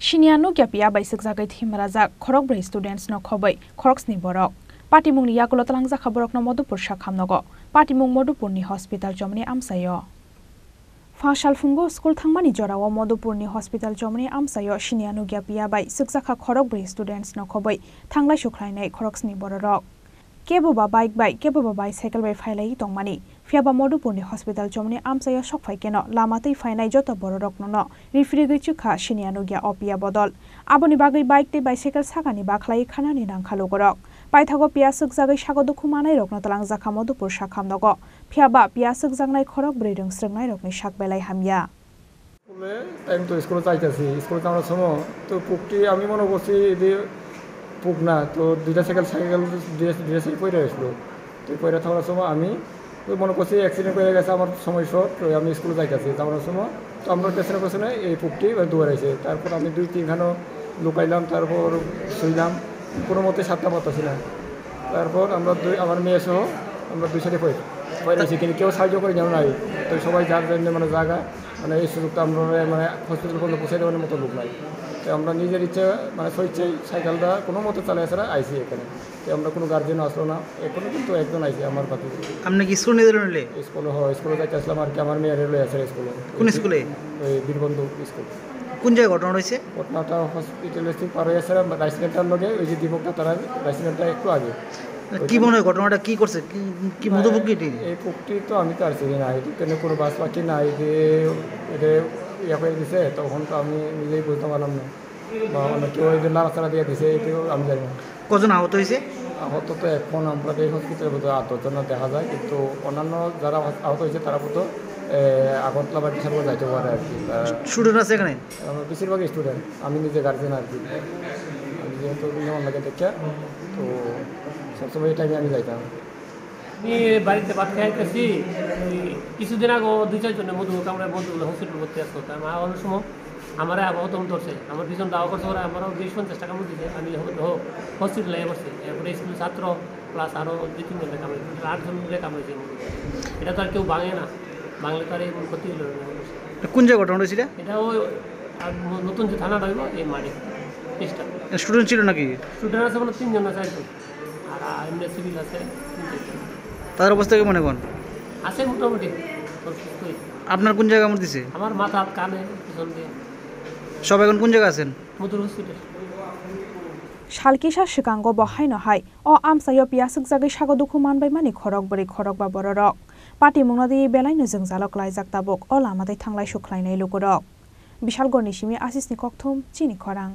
Siniya Nukya Piya bai Chukjagwi Thowimwrajak Khorokbwrwi students no Khobwi Khoroksni Borok Patimungni Yakulo Twlangjakha Bohrokno Madhupur Sakham Nogo Patimung Madhupurni Hostpital Chowmuhani Amchaio Fashal fungo school thangmani jorao Madhupurni Hostpital Chowmuhani Amchaio Siniya Nukya Piya bai Chukjagwi Khorokbwrwi students no Khobwi thanglai suklainai Khoroksni Borok Kebo ba bike bai kebo ba bicycle bai phailai tongmani Piya bai Madhupurni Hospital Chowmuhani Amchaio sokphai keno lamatei phainai joto Bohrokno no refrigate chukha Siniya Nukya opia bodol aboni bagai bike te bicycle sagani bakhlai khanani nangkhalo gorok paithago Piya Chukjagwi sagoduku manai rokno Twlangjakha Madhupur Sakham Nogo Piya bai Piya Chukjagnai Khorokbwrwi rong srwngnai rokni sakbelai hamya time তো স্কুলে যাইতেছি স্কুলে যাওয়ার সময় তো পুকটি আমি মনে করছি যে পুক না তো দুইটা সাইকেল সাইকেল পড়ে আসলো তো পড়ে থাকার সময় আমি মনে করছি অ্যাক্সিডেন্ট হয়ে গেছে আমার সময় শর্ট তো আমি স্কুলে যাইতেছি যাওয়ার সময় তো আমরা পেছনে পেছনে এই পুকটি দৌড়াইছে তারপর আমি 2-3 খানো লুকাইলাম তারপর শুইলাম কোনো মতে সাতটা পাচ্ছি না তারপর আমরা আমার মেয়ে সহ আমরা দুই সাইডে পড়েছি কিন্তু কেউ সাহায্য করে যেমন নাই তো সবাই যার জন্য মানে জায়গা মানে এই সুযোগটা আমরা মানে হসপিটাল পর্যন্ত পৌঁছে দেওয়ার মতো লোক নাই তো আমরা নিজের ইচ্ছা মানে স্বেচ্ছায় সাইকেলটা কোনো মতো চালিয়ে ছাড়া আইসি এখানে তো আমরা কোনো গার্জেন আসলো না এখনো কিন্তু একজন আইসি আমার পাশে আপনি কি স্কুল নিয়ে নিলে স্কুলে যাইতে আসলাম আর কি আমার মেয়ের লয়ে আছে স্কুলে কোন স্কুলে ওই বীরবন্ধু স্কুল কোন জায়গায় ঘটনা হয়েছে ঘটনাটা হসপিটালের থেকে পার হয়ে আছে রাইস সেন্টার লগে ওই যে দীপকটা তারা রাইস সেন্টারটা একটু আগে কি মনে হয় ঘটনাটা কি করছে কি মধুপুকি এই পুকটি তো আমি তো আর চিনি না এখানে কোনো বাস পাখি নাই যে এটা ইয়ে করে দিছে তখন তো আমি নিজেই বুঝতে পারলাম না বা অন্য কেউ এই যে নাড়াচাড়া দিয়ে দিছে এটাও আমি জানি না কজন আহত হয়েছে আহত তো এখন আমরা এই হসপিটালের মধ্যে আহতজন দেখা যায় কিন্তু অন্যান্য যারা আহত হয়েছে তারা তো আগরতলা বা কিশোরগঞ্জ যাইতে পারে আর কি স্টুডেন্ট আছে এখানে আমরা বেশিরভাগই স্টুডেন্ট আমি নিজে গার্জেন আর কি আমি যেহেতু অন্যকে দেখে তো সবসময় এই টাইমে আমি যাইতাম আমি বাড়িতে ভাত খাইতেছি কিছুদিন আগে 2-4 জনের মধু আমরা বন্ধু হসপিটাল ভর্তি আসতো তার মা অনেক সময় আমার আবহতম ধরছে আমার পিছন দাওয়া করছে ওরা আমারও 250 টাকা মতো দিচ্ছে আমি হসপিটালে বসছি এরপরে স্কুল ছাত্র প্লাস আরও 2-3 জনের কামড়েছে 8 জনের কামড়েছে এটা তো আর কেউ ভাঙে না বাংলা তার এই ক্ষতি হলো না কোন জায়গায় ঘটনা হয়েছিল এটা ওই নতুন যে থানা রইব এই মাঠে স্টুডেন্ট ছিল নাকি স্টুডেন্ট আছে মানে 3 জন আছে আর এমনি সিভিল আছে তাদের অবস্থা কেমন এখন আছে মোটামুটি আপনার কোন জায়গা দিছে আমার মাথা কানে পিছন দিয়ে সব এখন কোন জায়গা আছেন মধুর hospital Shalkisha Shikango Bohaino Hai or Amchaio Piya Chukjagwi sagoduku manbai mani Khorokbwrwi Khorokbwa Borok Patimung di belai no jeng jalok laijak tabok o lamatei thanglai suklainai lugorok Bishal Gorni Simi Asisni Kokthum Chini Khorang